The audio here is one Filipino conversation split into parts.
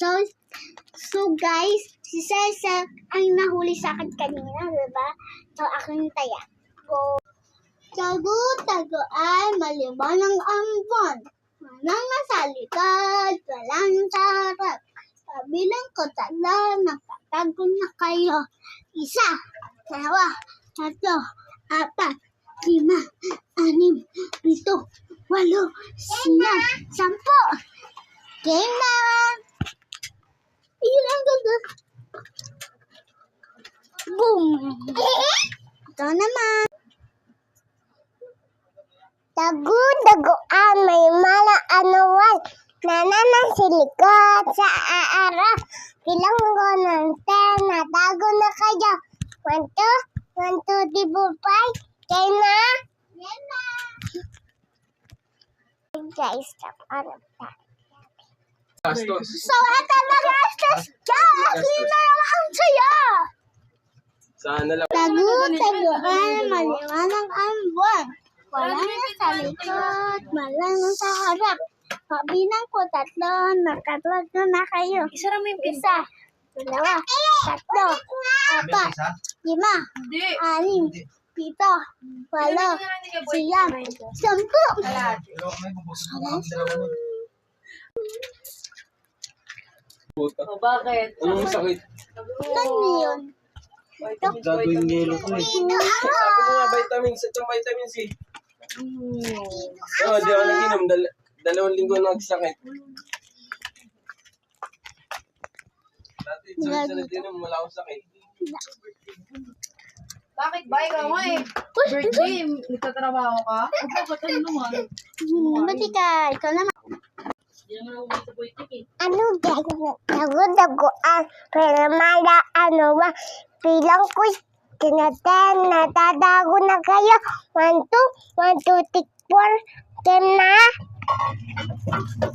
So guys, si Cesar ang nahuli sa akin kanina, diba? So, aking taya. Tago-tagoan, maliwanag ang buwan. Manang nasa likod, walang sarap. Kabilang ko tatlo, nakatago na kayo. 1, 2, 3, 4, 5, 6, 7, 8, 9, 10. Game na! Ilang gaga. Boom! Ito naman. Tago-dagoan, may mala anuan. Nananasilikot sa aaraw. Bilang ko ng 10, natago na kayo. 1, 2, 3, 4, 5. Kayo na? Yan na. Guys, ano pa? Gastos. So, ito na gastos dyan. Hindi na ang saya. Sana lang. Tago-tagoan, maliwanag ang buwan. Wala na sa likod, wala na sa harap. Kabilang ko 3, nakatago na kayo. Isara mo yung 1, 2, 3, 4, 5, 6, 7, 8, 9, 10. Puta. O, bakit? Anong sakit? Ano yun? Gagawin yelo ko eh. Sabi ko nga vitamins. Itong vitamin C. Oo, di ako nag-inom. 2 linggo nagsakit. Dati, sunod-sunod inom. Wala akong sakit. Bakit ba? Ikaw nga eh. Birthday, nagtatrabaho ka? Bakit ano naman? Buti ka, ikaw naman. Hindi naman ako sa politik eh. Ano guys? Tago-tagoan, pero mala ano ba? Bilang ko, tinatan, natatago na kayo. 1, 2, 3, 4. Game na?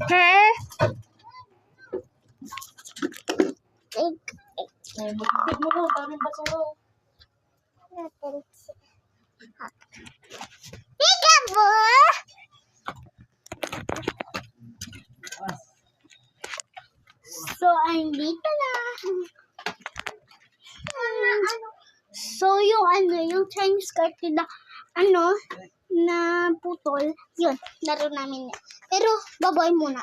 Ha? Ay, magpipid mo ko. Parang basura. Peekaboo! So, andito na. So, yung Chinese card na, na putol, yun, laro namin yan. Pero, baboy muna.